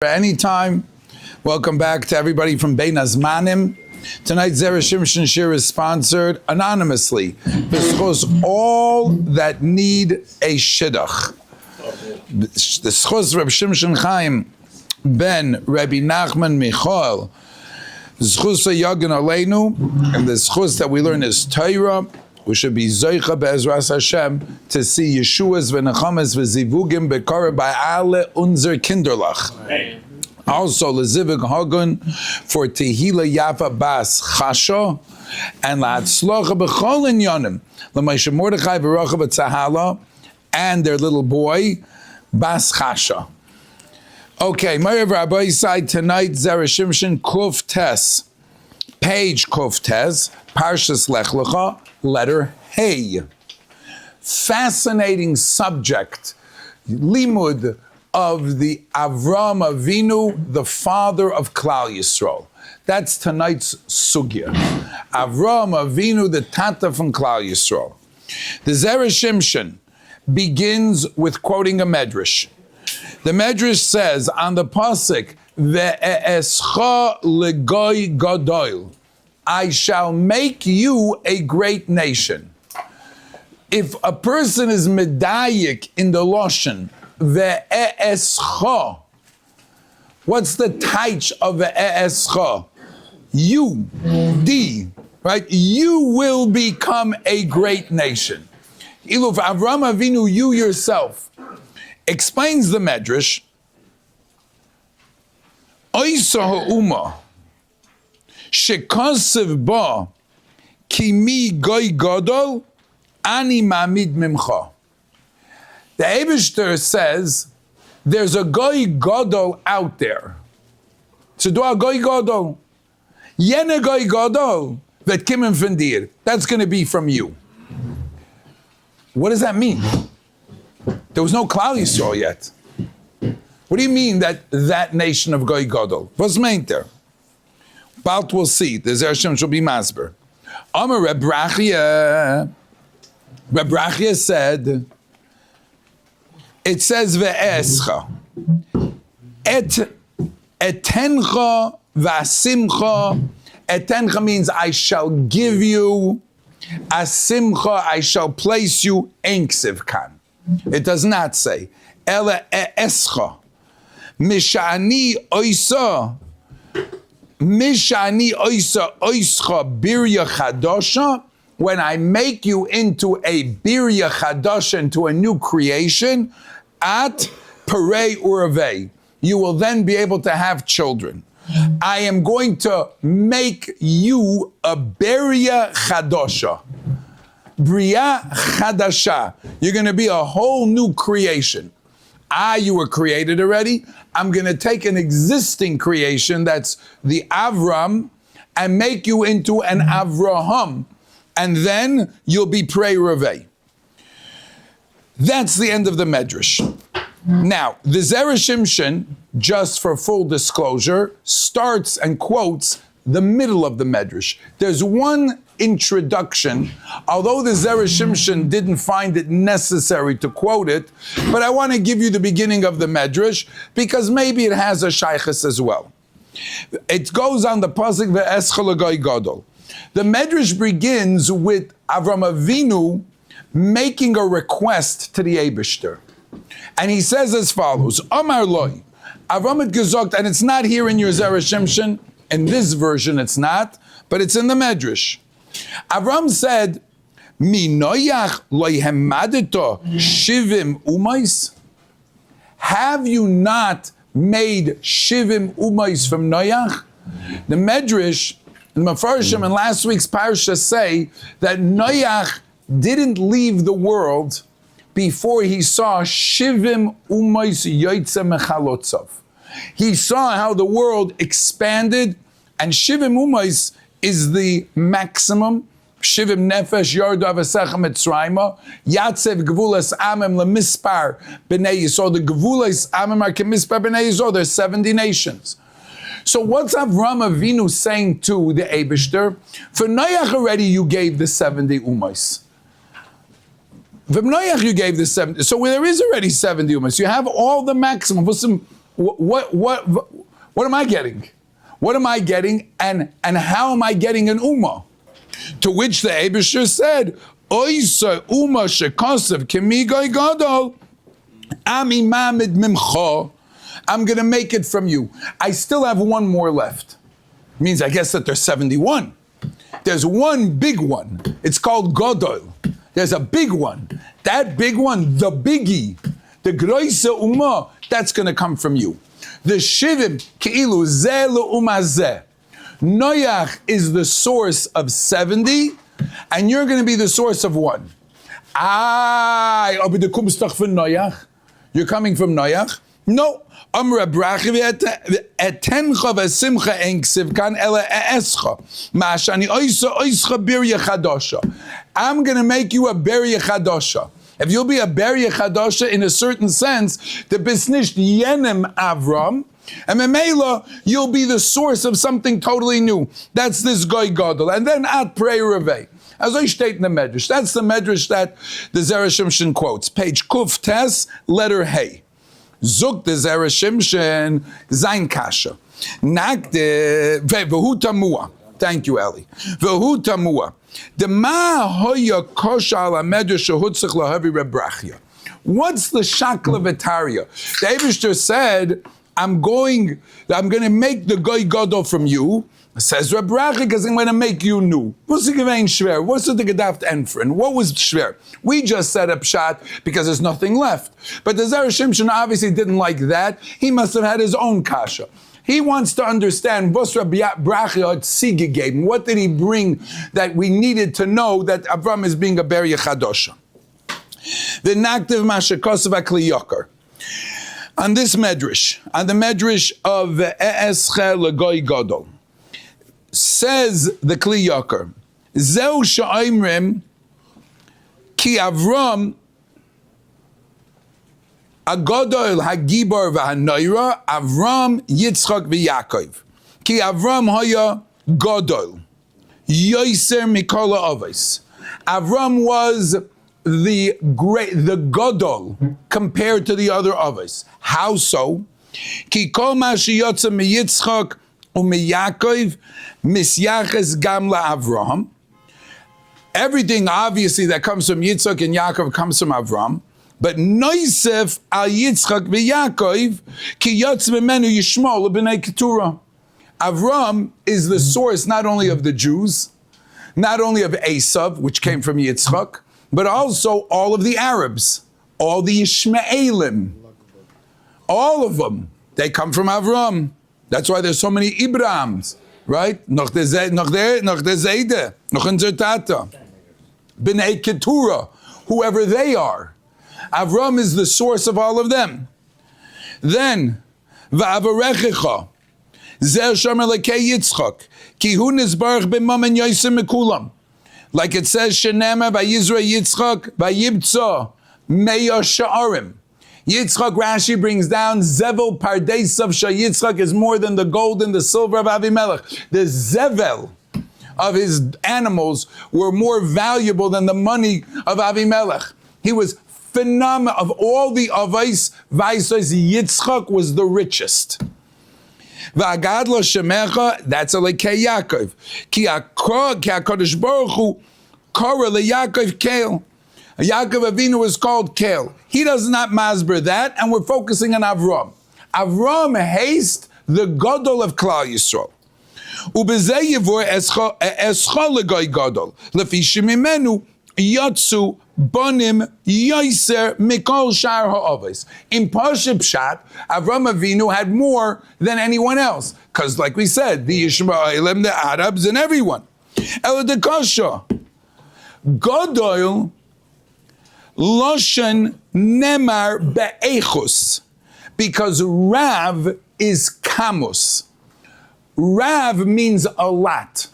Anytime. Welcome back to everybody from Bein Hazmanim. Tonight, Zera Shimshon Shiur is sponsored anonymously. Because all that need a shidduch. The schos Rabbi Chaim Kanievski ben Rabbi Nachman Michael, schos Yagen Aleinu, and the schos that we learn is Torah. We should be Zoicha be'ezras Hashem to see Yeshua's v'nechamas v'zivugim bekara by alle unser Kinderlach. Also, lezivug hagun for tehila yafa bas chasha and la'atzlocha b'chol inyonim l'maisha Mordechai v'rocha b'tzahala and their little boy bas chasha. Okay, Ma'ariv Rabbi side tonight, Zera Shimshon Kuf Tes, page Kuf Tes, Parshas Lecha, letter Hey. Fascinating subject, limud of the Avram Avinu, the father of Klal Yisrael. That's tonight's sugya. Avram Avinu, the tata from Klal Yisrael. The Zera Shimshon begins with quoting a medrash. The medrash says on the pasuk, "Ve'escha legoy gadol," I shall make you a great nation. If a person is medayik in the lashon, ve'escha, what's the taich of ve'escha? You, right? You will become a great nation. Iluf Avram Avinu, you yourself. Explains the medrash, Oisa ha'uma, shekasiv ba, kimi goy gadol, ani mamid mimcha. The Eibishter says, there's a goy gadol out there. So do a goy gadol. Yene goy gadol, vet kimen von dir. That's going to be from you. What does that mean? There was no Klal Yisrael yet. What do you mean that nation of Goy Gadol? What's meant there? Balt will see. The Zera Shimshon shall be masber. Amar Reb Brachia. Reb Brachia said, it says ve'escha. Etencha v'asimcha. Etencha means I shall give you. Asimcha, I shall place you. Enksiv kan. It does not say. Ela escha. Mishani oisa. Mishani oisa oischa birya chadosha. When I make you into a birya chadosha, into a new creation, at parei urave, you will then be able to have children. I am going to make you a birya chadosha. Bria Chadasha. You're going to be a whole new creation. You were created already. I'm going to take an existing creation, that's the Avram, and make you into an Avraham. And then you'll be Prei Revei. That's the end of the medrash. Now, the Zera Shimshon, just for full disclosure, starts and quotes the middle of the medrash. There's one introduction, although the Zera Shimshon didn't find it necessary to quote it, but I want to give you the beginning of the medrash because maybe it has a shaykhis as well. It goes on the pasuk ve'escha legoy gadol. The medrash begins with Avram Avinu making a request to the Eibishter, and he says as follows: Amar loy, Avram had gezogt, and it's not here in your Zera Shimshon. In this version, it's not, but it's in the medrash. Avram said, Mi noyach loyhemadito shivim umais? Have you not made shivim umais from Noyach? The medrash, and Mefarshim in last week's Parshas say that Noyach didn't leave the world before he saw shivim umais yoytze mechalotzav. He saw how the world expanded, and shivim umais is the maximum. Shivim nefesh yardu avasecha mitzrayma yatsev gevulas amim lemispar b'nei Yisrael. The gevulas amim are kemispar b'nei Yisrael. There's 70 nations. So what's Avram Avinu saying to the Eibishter? For Noach already you gave the 70 umais. For Noach you gave the 70. So there is already 70 umais. You have all the maximum. What am I getting? What am I getting, and how am I getting an ummah? To which the Eibusher said, Oisa ummah shekosev kemigoy gadol, ami mamid mimcha. I'm going to make it from you. I still have one more left. Means I guess that there's 71. There's one big one. It's called gadol. There's a big one. That big one, the biggie, the groise ummah, that's going to come from you. The shivim keilu zeh le'umah zeh. Noach is the source of 70, and you're going to be the source of 1. Aber du kommst doch von Noach. You're coming from Noach? No. Amra brachi etencha v'simcha ein ksiv kan ela escha. Ma'ashani oischa birya chadosha. I'm going to make you a birya chadosha. If you'll be a Berger Chadasha in a certain sense, the Bisnish Yenem Avram, and Memela, you'll be the source of something totally new. That's this Goy Gadol. And then At Prei Revei. As I state in the Medrash, that's the Medrash that the Zera Shimshon quotes. Page Kuf Tes, letter Hey. Zuk the Zera Shimshon, Zain Kasha. Nakde, Vehu Tamua. Thank you, Eli. Vehu Tamua. What's the shakla v'tarya? The Eibusher said, I'm going to make the goy gadol from you. Says Reb Rachi, because I'm going to make you new. What's the gevein shver? What's the gedaft enfren? What was shver? We just set up pshat because there's nothing left. But the Zera Shimshon obviously didn't like that. He must have had his own kasha. He wants to understand what did he bring that we needed to know that Avram is being a Berger Chadosha. The Naktiv Mashakosav Akli Yoker. On this medrash, on the medrash of E'esche Legoy Gadol, says the Kli Yoker, Zeu Sha'imrim Ki Avram Agadol Hagibor v'Hanoira Avram Yitzchak v'Yakov. Ki Avram Haya Gadol Yoiser Mikola Avos. Avram was the Gadol compared to the other Avos. How so? Ki Kol Ma Sheyotza MiYitzchak u'MiYakov Misyaches Gam LaAvraham. Everything obviously that comes from Yitzchak and Yaakov comes from Avram. But Noisef al Yitzchak v'Yakov ki yotz v'menu Yishmol b'nei Keturah. Avram is the source not only of the Jews, not only of Esav, which came from Yitzchak, but also all of the Arabs, all the Ishmaelim, all of them. They come from Avram. That's why there's so many Ibrahams, right? Noch der Zeide, noch unser Tata, b'nei Keturah, whoever they are. Avram is the source of all of them. Then, va'avarechecha, zer shomer lekei Yitzchak, ki hu nizbarach b'mam en yoysim mekulam. Like it says, Shenema va'yizra Yitzchak va'yibtza meya sha'arim. Yitzchak, Rashi brings down, Zevel pardesav Yitzchak is more than the gold and the silver of Avimelech. The Zevel of his animals were more valuable than the money of Avimelech. He was phenomenal. Of all the Avos, Vaisos, Yitzchak was the richest. V'agadlo shemecha, that's a lekei Yaakov. Ki HaKadosh Baruch Hu kora leYaakov Keil. Yaakov Avinu is called Kel. He does not masber that, and we're focusing on Avram. Avram haste the Gadol of Klal Yisrael. Ubezeh yivur escha legoy Gadol. Lefi shemimenu yatsu Bunim yoiser mikol shar ha'avos. In Parshas Pshat, Avram Avinu had more than anyone else, because, like we said, the Yishmaelim, the Arabs, and everyone. Ela de kasha Gadol Loshen Nemar Be'echus, because Rav is Kamus. Rav means a lot.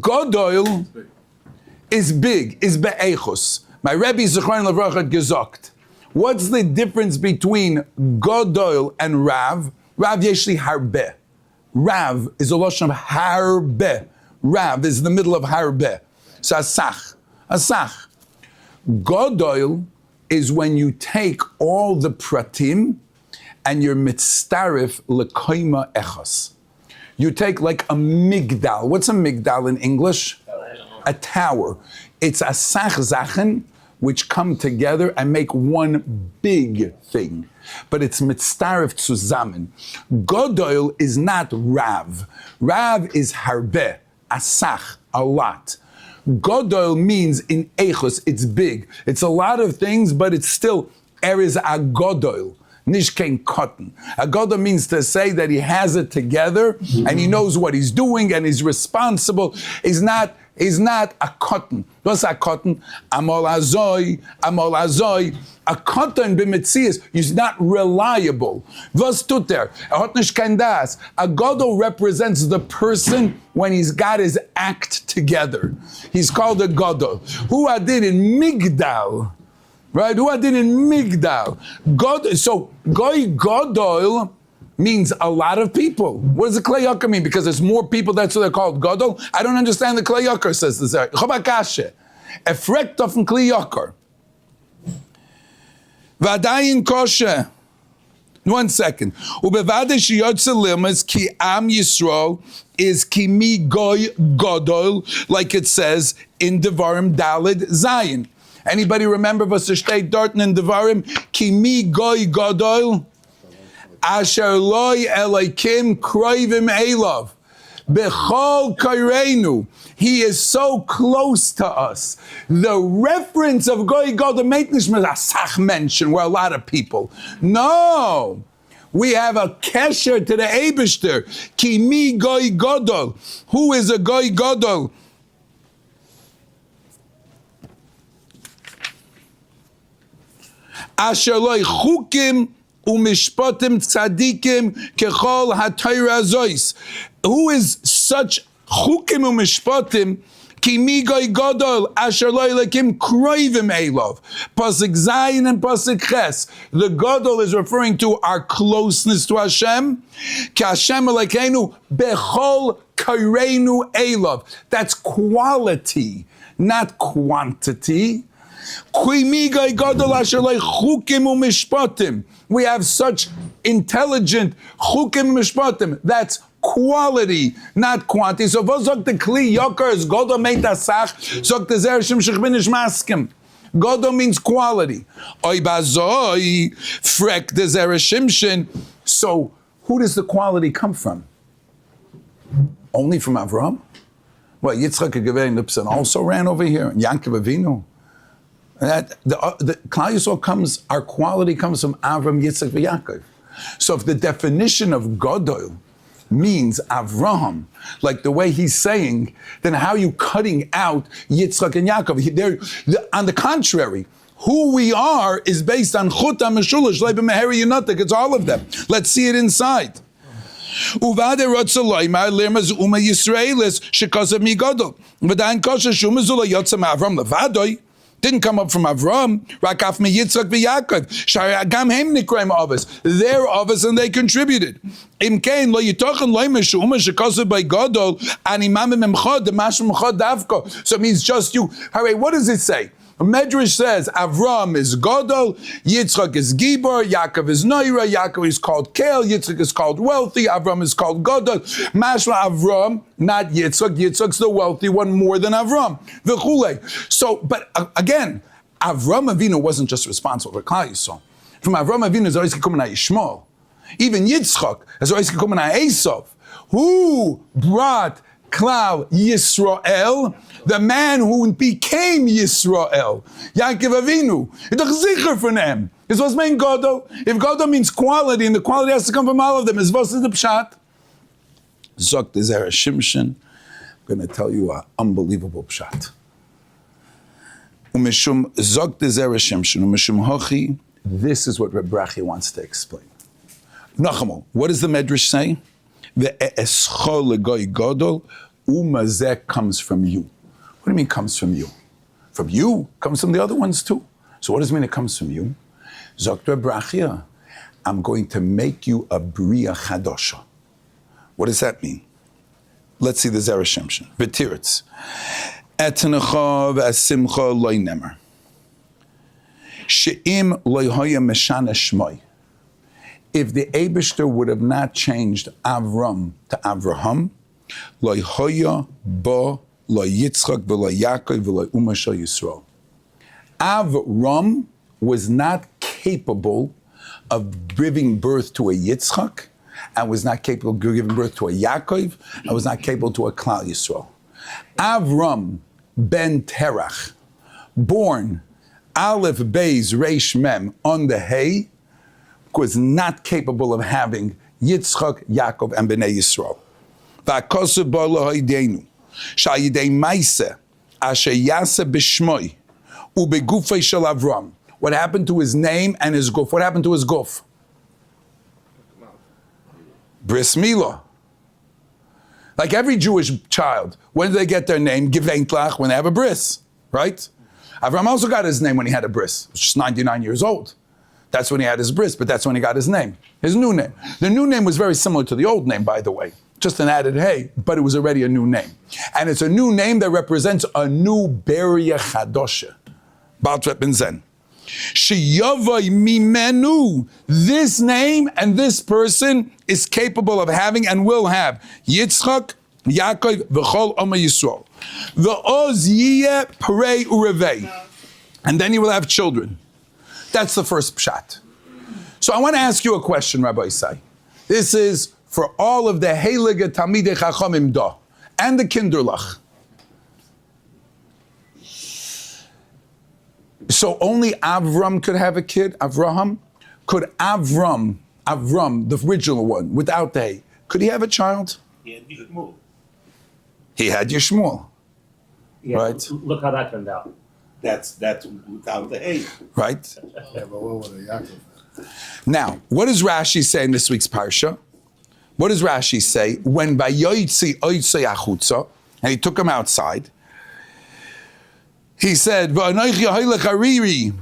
Gadol is big, is Be'echus. My Rebbe Zechron Levrach had gesagt. What's the difference between Gadol and Rav? Rav yeshli harbe. Rav is a lashon of harbe. Rav is the middle of harbe. So asach. Gadol is when you take all the pratim and you're mitztarif lekoima echos. You take like a migdal. What's a migdal in English? A tower. It's a sach zachen, which come together and make one big thing. But it's mitztarif zusammen. Godol is not Rav. Rav is harbe, asach, a lot. Godol means in echos, it's big. It's a lot of things, but it's still eres a godol. Nishkein cotton. A godol means to say that he has it together and he knows what he's doing and he's responsible. He's not a cotton. What's a cotton? Amol azoi. A cotton b'metzias is not reliable. Was tut there? Hot nish kein das. A godol represents the person when he's got his act together. He's called a godol. Who I did in Migdal. Right? Who I did in Migdal. So goy godol means a lot of people. What does the Klei Yakar mean? Because there's more people, that's what they're called. Gadol? I don't understand the Klei Yakar, says the Zera. Chobakashe. Efrekta from Klei Yakar. Vadayin koshe. 1 second. Ubevade sheyotze lilmas ki am Yisrael is ki mi goy gadol, like it says in Devarim Daled Zayin. Anybody remember Vasishtei Darton in Devarim? Ki mi goy gadol? Asher loy elokim kroivim elav. Bechol kairenu. He is so close to us. The reference of goy gadol meitnishmas asach mention where a lot of people. No. We have a kesher to the Eibishter. Ki mi goy gadol. Who is a goy gadol? Asher loy chukim umishpatim tzadikim kechol haTorah zois. Who is such chukim umishpatim ki mi goy gadol asher lo elekim kroivim elov. Pasuk Zayin and Pasuk Ches. The gadol is referring to our closeness to Hashem. Ki Hashem elekeinu bechol kareinu elov. That's quality, not quantity. We have such intelligent chukim mishpatim. That's quality, not quantity. So what zok the Kli Yakar is Godo meit asach, zok the Zera Shimshon bin ish maskim. Godo means quality. Oy bazoi frek the Zera Shimshon. So who does the quality come from? Only from Avram? Well, Yitzchak Gevein Lipson also ran over here, and Yankov Avinu. That the Klal Yisrael comes, our quality comes from Avram, Yitzchak, and Yaakov. So if the definition of Godol means Avraham, like the way he's saying, then how are you cutting out Yitzchak and Yaakov? On the contrary, who we are is based on Chuta Meshulah, Shleiba Meheri Yunatik. It's all of them. Let's see it inside. Uvade Rotzaloimar Lermaz Uma Yisraelis Shekasav Migodol. V'dain Kosher Shumazula Yotzam Avram Levadoi. Didn't come up from Avram. Rakaf me Yitzchak v'Yaakov. Shayagam hem nikraim avos. They're avos and they contributed. Imkein lo yitochen lo meshuma shekasav by Gadol ani mamim emchad demash emchad davko. So it means just you. Hooray! What does it say? Medrash says Avram is Gadol, Yitzchak is Gibor, Yaakov is Noira, Yaakov is called Kel, Yitzchak is called wealthy, Avram is called Gadol. Mashma Avram, not Yitzchak. Yitzchak's the wealthy one more than Avram. V'chulei. So, but again, Avram Avinu wasn't just responsible for Klal Yisrael. From Avram Avinu is always coming Yishmael. Even Yitzchak is always coming Esav. Who brought Klal Yisrael? The man who became Yisrael, Yaakov Avinu. It's a zicher for them. It's what's mean Godo. If Godo means quality, and the quality has to come from all of them, is what's the pshat? Zok the Zera Shimshon. I'm going to tell you an unbelievable pshat. Umeshum Zok the Zera Shimshon. Umeshum Hochi. This is what Rabbi Chaim wants to explain. Nachamo, what does the Medrash say? The eschol legoy Godol. Umazek comes from you. What do you mean comes from you? From you? Comes from the other ones too. So what does it mean it comes from you? Zokter Brachia, I'm going to make you a Bria Chadosha. What does that mean? Let's see the Zera Shimshon. V'tiritz. Etnecha v'asimcha loy nemer. She'im loy hoya meshana shmoy. if the Eibishter would have not changed Avram to Avraham, lo hoya bo lo Yitzchak v'lo Yaakov v'lo Umma shel Yisrael. Avram was not capable of giving birth to a Yitzchak, and was not capable of giving birth to a Yaakov, and was not capable to a Klal Yisrael. Avram ben Terach, born Aleph Beis Reish Mem on the Hay, was not capable of having Yitzchak, Yaakov, and Bnei Yisrael. V'akosu bo lohoidenu, sha'yidei maise, asher yase b'shmoi, ubegufei shel Avram. What happened to his name and his guf? What happened to his guf? Bris Milah. Like every Jewish child, when do they get their name? Giventlach, when they have a bris, right? Avram also got his name when he had a bris. He was just 99 years old. That's when he had his bris, but that's when he got his name, his new name. The new name was very similar to the old name, by the way. Just an added hey, but it was already a new name. And it's a new name that represents a new Beria Chadosha. Baltret Ben Zen. Sheyavai mimenu. This name and this person is capable of having and will have Yitzchak, Yaakov, v'chol Oma Yisrael. V'oz yiyeh parei urevei. And then he will have children. That's the first pshat. So I want to ask you a question, Rabbi Isai. This is for all of the Heilige Talmidei Chachamim Da and the Kinderlach. So only Avram could have a kid, Avraham? Could Avram, the original one, without the hay, could he have a child? He had Yishmuel. He had Yishmuel. Yeah, Right. Look how that turned out. That's without the A. Right? Yeah, but what would a Yaakov? Now, what does Rashi say in this week's Parsha? What does Rashi say? When Vayoytzi Oytzi Achutza, and he took him outside, he said, "V'anoichi haylech hariri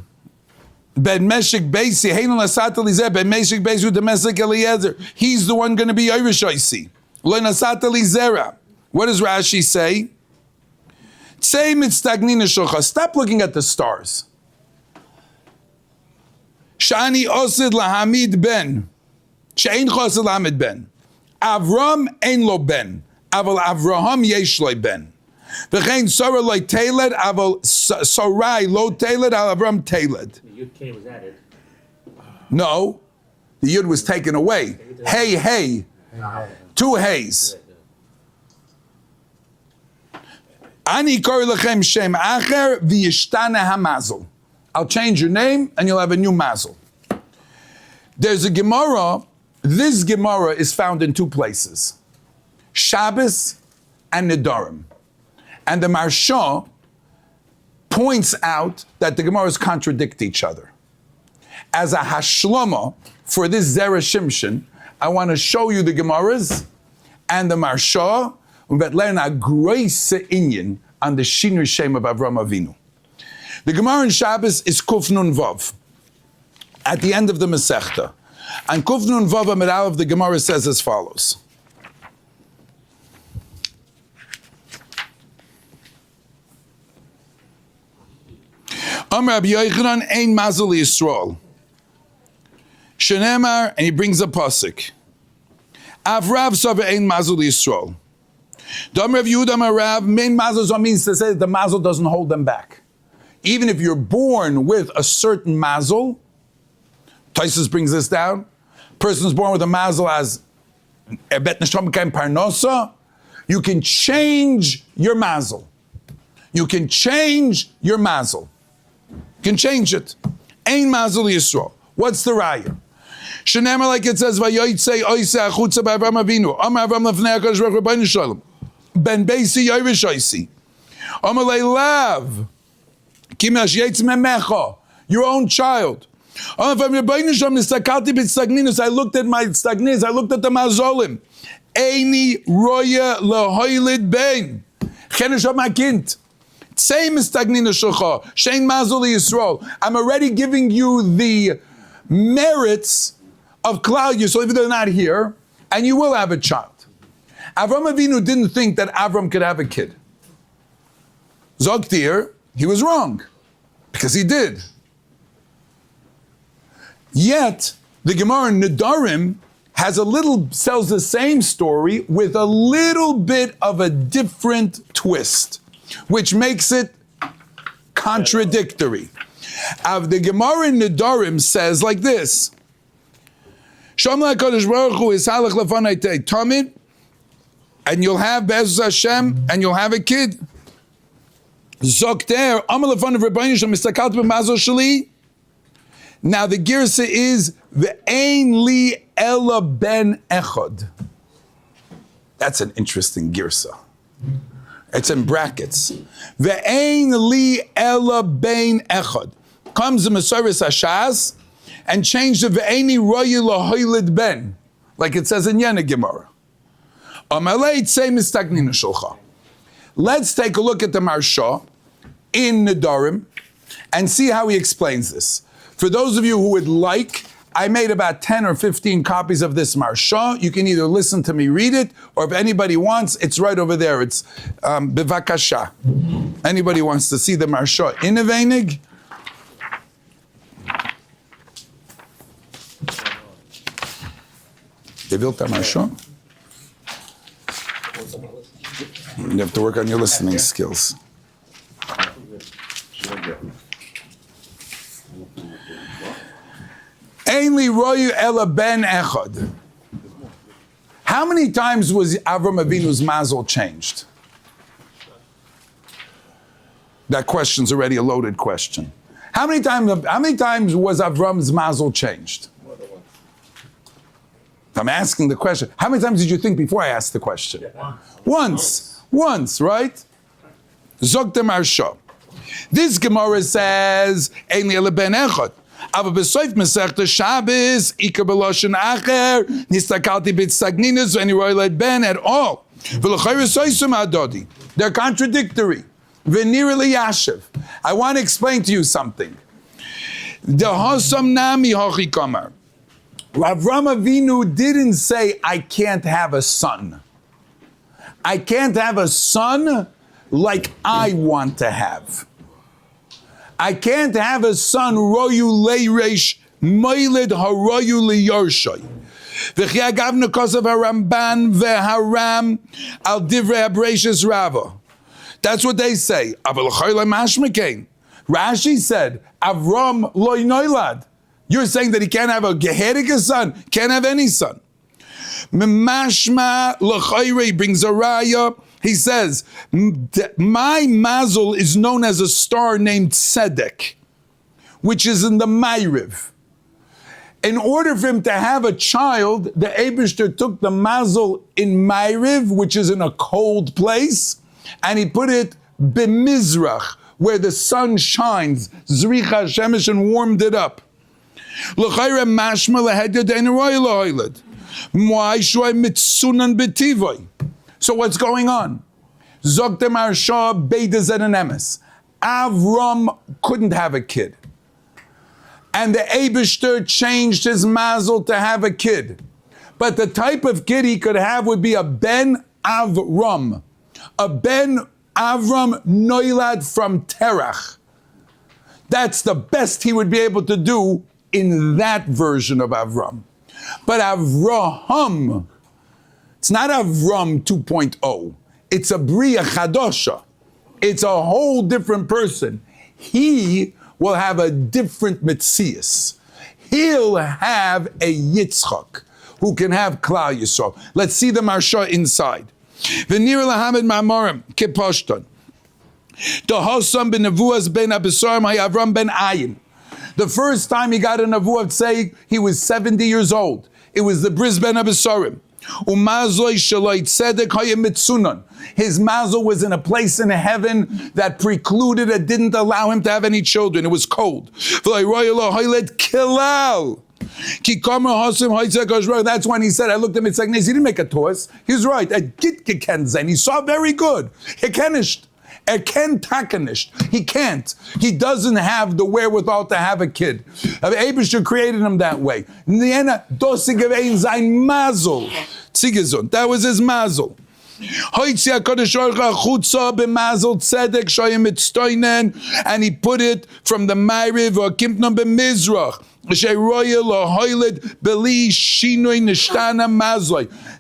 ben meshik beisi heinu lasat elizeh ben meshik beisi u'demesek Eliezer." He's the one going to be Irish Oisi. Lo nasat elizera. What does Rashi say? Tzei mitztagnina shulcha. Stop looking at the stars. Shani osid lahamid ben. She'ein chosid lahamid ben. Avram ein lo ben. Aval Avraham yesh lo ben. V'chein Sarah lo teled, aval Sarai lo teled, al Avram teled. The Yud K was added. No, the Yud was taken away. Hey. Two hays. Ani kor lechem shem acher v'yishtana hamazel. I'll change your name and you'll have a new mazel. There's a Gemara. This Gemara is found in two places. Shabbos and Nedarim. And the Marsha points out that the Gemaras contradict each other. As a hashlama for this Zera Shimshon, I want to show you the Gemaras and the Marsha, but learn a great inyan on the Shiur Shem of Avram Avinu. The Gemara in Shabbos is Kuf Nun Vav, at the end of the Masechta. And Kuf Nun Vav Amid Aleph, the Gemara says as follows. Rabbi Yochanan ein mazel Yisrael. Shenemar, and he brings a pasuk. Avrav sava ein mazel Yisrael. Dam Rav Yehuda Marav, main mazel means to say that the mazel doesn't hold them back. Even if you're born with a certain mazel, Taisus brings this down. Person's born with a mazel as a bet neshama kaim parnosa. You can change your mazel. You can change your mazel. You can change it. Ein mazel Yisrael. What's the raya? Shenemar, like it says, Vayoytzei oisei achutza b'Avram Avinu. Amar Avram lefnei HaKadosh Baruch Hu B'nai Shalom. Ben beisi Irish oisi. Amar leilav. Kimash yetz memecha. Your own child. I looked at my stagninos. I looked at the mazolim. Eini roya lehoylid bein. Chenesh my kind. Same as stagnina shulcha. Shein mazol Yisrael. I'm already giving you the merits of Klal Yisrael, even though they're not here, and you will have a child. Avram Avinu didn't think that Avram could have a kid. Zogtir, he was wrong, because he did. Yet, The Gemara in Nedarim sells the same story with a little bit of a different twist, which makes it contradictory. The Gemara in Nedarim says like this: Shomla HaKadosh Baruch Hu Yisalach Lefanai Tamid, and you'll have Be'ezus Hashem, and you'll have a kid. Zokter Amar Lefanai Rebbeinu Shem Mistakalt B'Mazal Shali. Now the girsa is Ve'ein li ela ben echad. That's an interesting girsa. It's in brackets. Ve'ein li ela ben echad. Comes the Mesoris Hashas and change the Ve'eini royu lahoylid ben, like it says in Yena Gemara. Amalei tzei mistagnina shulcha. Let's take a look at the Marsha in Nedarim and see how he explains this. For those of you who would like, I made about 10 or 15 copies of this Marsha. You can either listen to me read it, or if anybody wants, it's right over there. It's Bivakasha. Anybody wants to see the Marsha in a Veinig? They built that Marsha? You have to work on your listening skills. Ainli royu ela ben echad. How many times was Avram Avinu's mazel changed? That question's already a loaded question. How many times was Avram's mazel changed? I'm asking the question. How many times did you think before I asked the question? Once, right? Zog de Marsha. This Gemara says, Ainli ela ben echad. Aber besoif Masechta Shabbos, Iker B'Loshen Acher, Nistakalti B'Tzagninus, and Royled Ben at all. They're contradictory. Venirali Yashiv. I want to explain to you something. The Hosam Nami Hochi Kamar. Avram Avinu didn't say, I can't have a son. I can't have a son like I want to have. I can't have a son, royu leiresh, moiled haroyu liyorshay. V'chi agavna kosav haramban veharam al divrei abrashis rava. That's what they say. Aval chayla mashmekain. Rashi said, Avram loy noilad. You're saying that he can't have a geherik son, can't have any son. Mashma l'chayre brings a raya. He says, my mazel is known as a star named Tzedek, which is in the Ma'ariv. In order for him to have a child, the Eibishter took the mazel in Ma'ariv, which is in a cold place, and he put it b'mizrach, where the sun shines. Zricha shemesh, and warmed it up. L'chayre mashma l'hedya de'en roy l'hoyled. Mwai shoy mitsunan b'tivoy. So what's going on? Zog de Marsha beidazet an emes. Avram couldn't have a kid. And the Eibishter changed his mazel to have a kid. But the type of kid he could have would be a Ben Avram. A Ben Avram noilad from Terach. That's the best he would be able to do in that version of Avram. But Avraham, it's not Avram 2.0. It's a Bria Chadosha. It's a whole different person. He will have a different Metzias. He'll have a Yitzchak who can have Klal Yisrael. Let's see the Marsha inside. V'nir lahamed ma'amorim kipashton. The Hosam ben Nevuas ben Abisarim Avram ben Ayin. The first time he got a Nevuah, say he was 70 years old. It was the Bris ben Abisarim. His mazel was in a place in heaven that precluded and didn't allow him to have any children. It was cold. That's when he said, I looked at him, it's like, he didn't make a toss. He's right. He saw very good. He can't. He doesn't have the wherewithal to have a kid. Eibishter created him that way. That was his mazel. Hoitzi HaKadosh Baruch Hu chutza b'mazel tzedek shoyim mitztoinen, and he put it from the Ma'ariv or Kimpnon b'mizrach.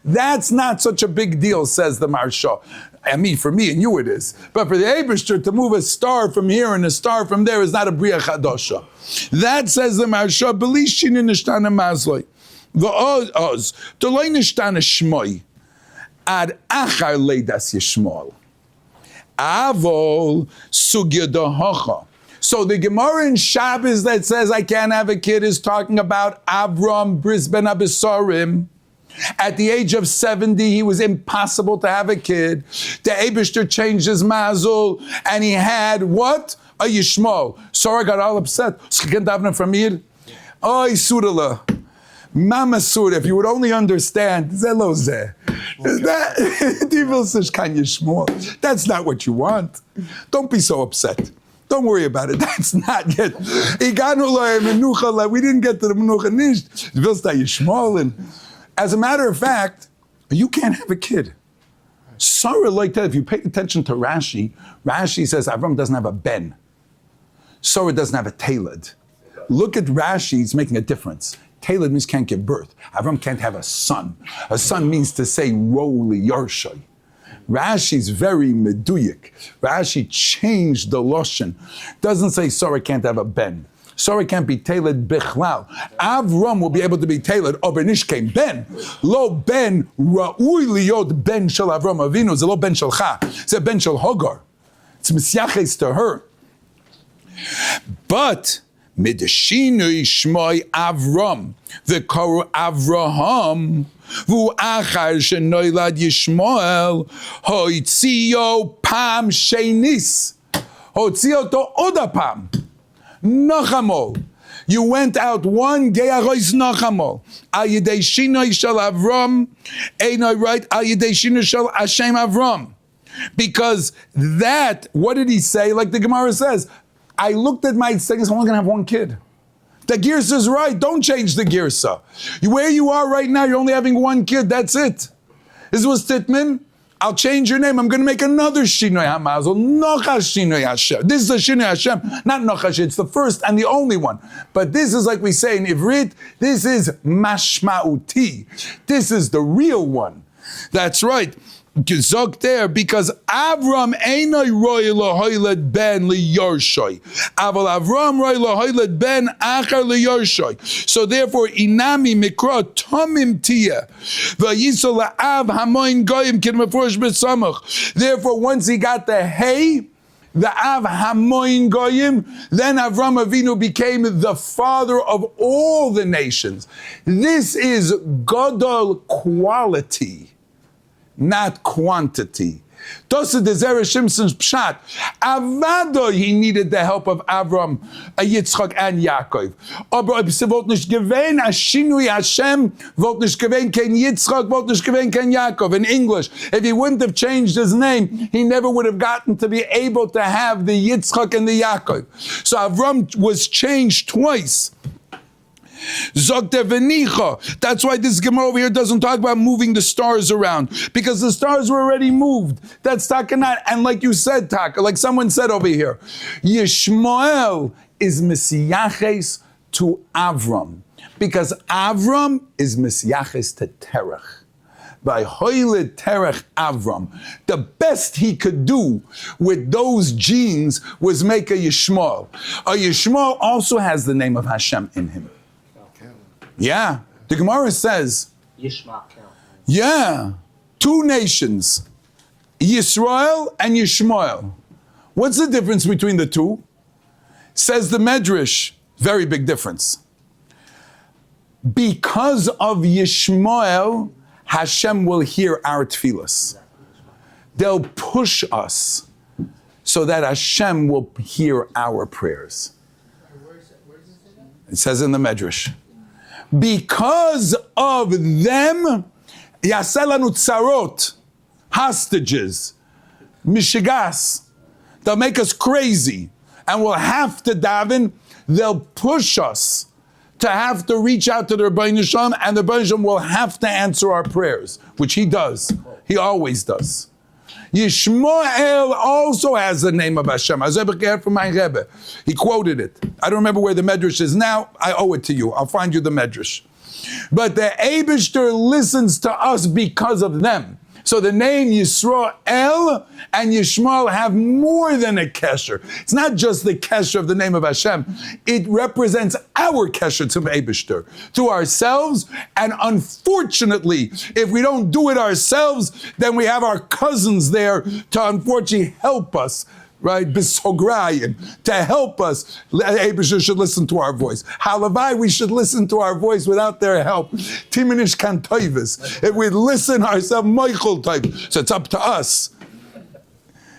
That's not such a big deal, says the Maharsha. I mean, for me and you it is. But for the Eibishter to move a star from here and a star from there is not a Bria Chadosha. That, says the Maharsha, B'li Shinui Nishtana Mazloi. V'oz, T'loi Nishtana Shmoi, Ad Achar Leidas Yishmol. Avol Sugya Dohocha. So the Gemara in Shabbos that says I can't have a kid is talking about Avram Bris ben Abisarim. At the age of 70, he was impossible to have a kid. The Eibishter changed his mazul, and he had what? A Yishmol. Sarah got all upset. From here. Oh, Surala. Mama Surah, if you would only understand, that's not what you want. Don't be so upset. Don't worry about it. That's not yet. We didn't get to the menucha nisht. As a matter of fact, you can't have a kid. Sarah like that. If you pay attention to Rashi, Rashi says Avram doesn't have a ben. Sarah doesn't have a taled. Look at Rashi, he's making a difference. Taled means can't give birth. Avram can't have a son. A son means to say roli yarshai. Rashi's very meduyik. Rashi changed the loshen. Doesn't say Sarah can't have a ben. Sarah can't be tailored bichlal. Avram will be able to be tailored. Obernish came ben. Lo ben ra'ui liyot ben shel Avram Avinu. It's a lo ben shelcha. It's a ben shel Hagar. It's misyaches to her. But midashinui shmoi Avram v'koru Avraham v'u achar shenoilad Yishmael hoitzio pam shenis hoitzio to odapam nachamol. You went out one geyarois nachamol al yedei shinoi shel Avram einoi right al yedei shinoi shel Hashem Avram, because that, what did he say? Like the Gemara says, I looked at my things, I'm only gonna have one kid. The Girsa is right, don't change the Girsa. Where you are right now, you're only having one kid, that's it. This was Titman, I'll change your name, I'm gonna make another Shinoi HaMazel, Nochash Shinoi Hashem. This is a Shinoi Hashem, not Nochash, it's the first and the only one. But this is like we say in Ivrit, this is Mashma'uti. This is the real one. That's right. Gezok there, because Avram einoi roi lahoyled ben liyorshoy. Aval Avram roi lahoyled ben achar liyorshoy. So therefore, inami mikra tomim tia vayisol la'av hamoin goyim kin mefurish b'samach. Therefore, once he got the hay, the Av Hamoin Goyim, then Avram Avinu became the father of all the nations. This is Godol quality, not quantity. Tosa de Zera Shimshon's pshat. Avado, he needed the help of Avram, Yitzchak, and Yaakov. Aber ob sie wollt nicht gewähnen, a Shinui Hashem, wollt nicht gewähnen kein Yitzchak, wollt nicht gewähnen kein Yaakov. In English, if he wouldn't have changed his name, he never would have gotten to be able to have the Yitzchak and the Yaakov. So Avram was changed twice. That's why this Gemara over here doesn't talk about moving the stars around, because the stars were already moved. That's Takanat. And like you said, Taka, like someone said over here, Yishmael is Mesiaches to Avram, because Avram is Mesiaches to Terach. By Hoyled Terach Avram, the best he could do with those genes was make a Yishmael. A Yishmael also has the name of Hashem in him. Yeah, the Gemara says, yeah, two nations, Yisrael and Yishmael. What's the difference between the two? Says the Medrash, very big difference. Because of Yishmael, Hashem will hear our tefillas. They'll push us so that Hashem will hear our prayers. It says in the Medrash. Because of them, Yaselanu Tzarot, hostages, Mishigas, they'll make us crazy, and we'll have to daven, they'll push us to have to reach out to the Rebbeinu Shalom, and the Rebbeinu Shalom will have to answer our prayers, which he does. He always does. Yishmael also has the name of Hashem. As Rebbe heard from my Rebbe. He quoted it. I don't remember where the Medrash is now. I owe it to you. I'll find you the Medrash. But the Eibishter listens to us because of them. So the name Yisrael and Yishmael have more than a kesher. It's not just the kesher of the name of Hashem. It represents our kesher to Eibishter, to ourselves. And unfortunately, if we don't do it ourselves, then we have our cousins there to unfortunately help us. Right, Bisograyin, to help us. Eibishter should listen to our voice. Halavai, we should listen to our voice without their help. Timinish kantoivis. If we listen ourselves, Michael type. So it's up to us.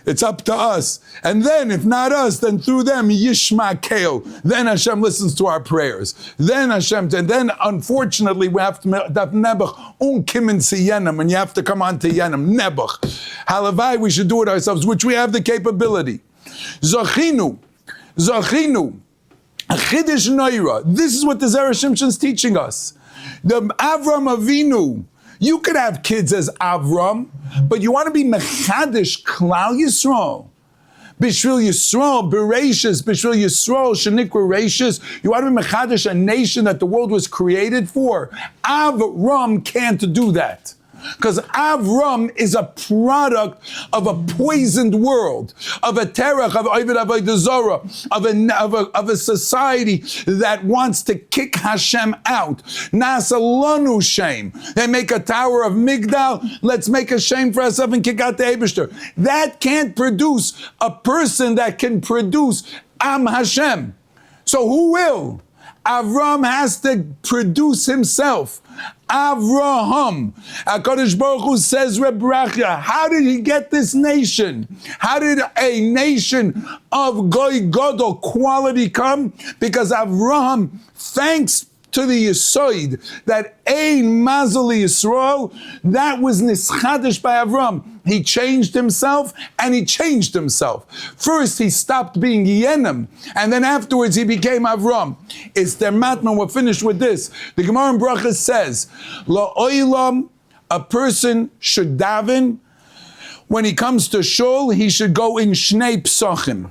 It's up to us. And then, if not us, then through them, Yishma Keo. Then Hashem listens to our prayers. Then Hashem, and then unfortunately, we have to, Nebuch, Kimin Siyenim, and you have to come on to Yenim, Nebuch. Halavai, we should do it ourselves, which we have the capability. Zochinu, Chidish Noira. This is what the Zera Shimshon is teaching us. The Avram Avinu, you could have kids as Avram, but you want to be Mechadish Klal Yisrael. Bishvil Yisrael, Bereshis, Bishvil Yisrael, Shanikra Rashis. You want to be Mechadish, a nation that the world was created for. Avram can't do that. Because Avram is a product of a poisoned world, of a terach, of Ovid Avodah Zorah, of a society that wants to kick Hashem out. Nasa lanu shame. They make a tower of Migdal. Let's make a shame for ourselves and kick out the Eibishter. That can't produce a person that can produce Am Hashem. So who will? Avram has to produce himself. Avraham. HaKadosh Baruch Hu says, Reb Rachya, how did he get this nation? How did a nation of Goy Gadol quality come? Because Avraham, thanks to the Yisoid, that Ein Mazel Yisrael, that was Nischadish by Avram. He changed himself, and he changed himself. First, he stopped being Yenim, and then afterwards he became Avram. It's their matman. We're finished with this. The Gemara in Parshas says, La'olam, a person should daven. When he comes to Shul, he should go in Shnei Psachim.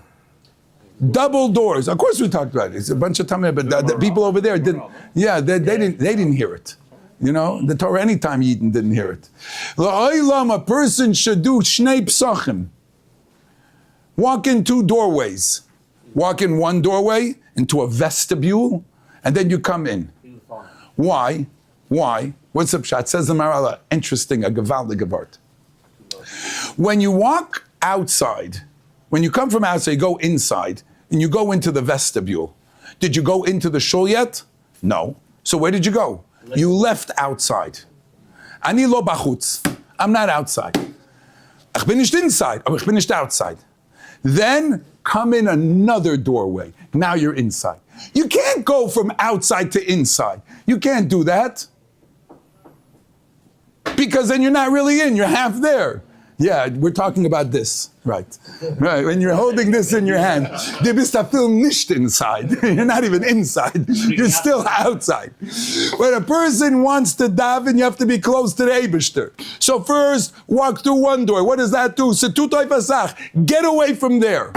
Double doors. Of course, we talked about it. It's a bunch of time, but the people over there didn't. Yeah, they didn't hear it. You know, the Torah anytime Yidden didn't hear it. La'olam, a person should do Shnei Psachim. Walk in two doorways. Walk in one doorway into a vestibule, and then you come in. Why? What's the pshat? Says the Marala. Interesting, a gewaldige Gevart. When you walk outside, when you come from outside, you go inside, and you go into the vestibule. Did you go into the shul yet? No. So where did you go? You left outside. Ani lo bachutz. I'm not outside. Ich bin nicht inside. Aber ich bin nicht outside. Then come in another doorway. Now you're inside. You can't go from outside to inside. You can't do that. Because then you're not really in. You're half there. Yeah, we're talking about this, right? Right. When you're holding this in your hand, du bist still nicht inside. You're not even inside. You're still outside. When a person wants to daven, you have to be close to the Eibishter. So first, walk through one door. What does that do? Get away from there.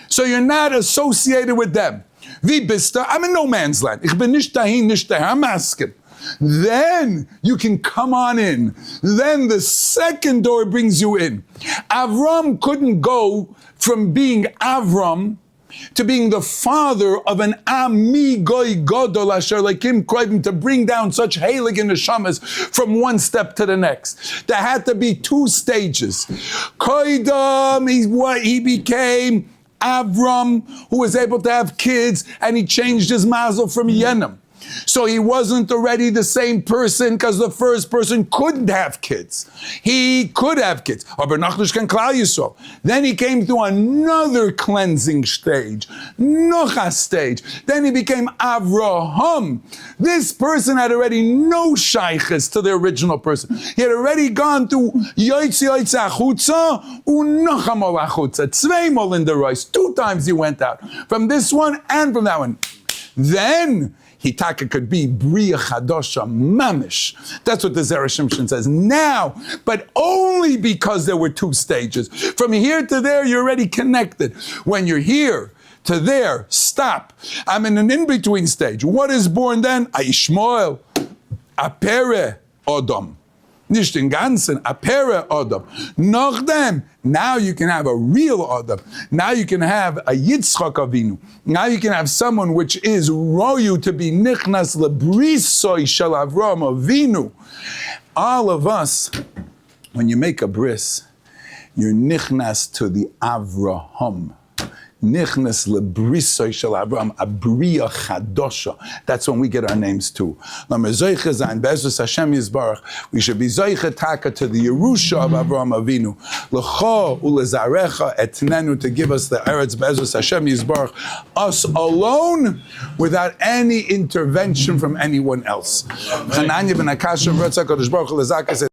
So you're not associated with them. Wie bist du? I'm in no man's land. Ich bin nicht dahin, nicht daher. I'm asking. Then you can come on in. Then the second door brings you in. Avram couldn't go from being Avram to being the father of an Ami Goy Godol Asher Lekim Kroivim, to bring down such heilig neshamas from one step to the next. There had to be two stages. Koidam, he became Avram, who was able to have kids, and he changed his mazel from Yenim. So he wasn't already the same person because the first person couldn't have kids. He could have kids. Then he came to another cleansing stage, Nocha stage. Then he became Avraham. This person had already no shaykhs to the original person. He had already gone through Yoitzi Achutza, Unochamol Achutza, Zweimol in the rice. 2 times he went out. From this one and from that one. Then Hitaka could be Bria Chadosha Mamish. That's what the Zera Shimshon says. Now, but only because there were two stages. From here to there, you're already connected. When you're here to there, stop. I'm in an in-between stage. What is born then? Aishmoel, Apere, Odom. Nicht in Ganzen, Apere, Odom. Noch dem, now you can have a real Odom. Now you can have a Yitzchak Avinu. Now you can have someone which is royu to be nichnas lebrisoi shel Avram Avinu. All of us, when you make a bris, you're nichnas to the Avraham. Nichnas lebrisoi shel Avram, abriya chadosha. That's when we get our names too. We should be zoiche taka to the Yerusha of Avram Avinu. Lecha ulezarecha etnenu, to give us the Eretz be'ezus Hashem Yisbarach, us alone, without any intervention from anyone else.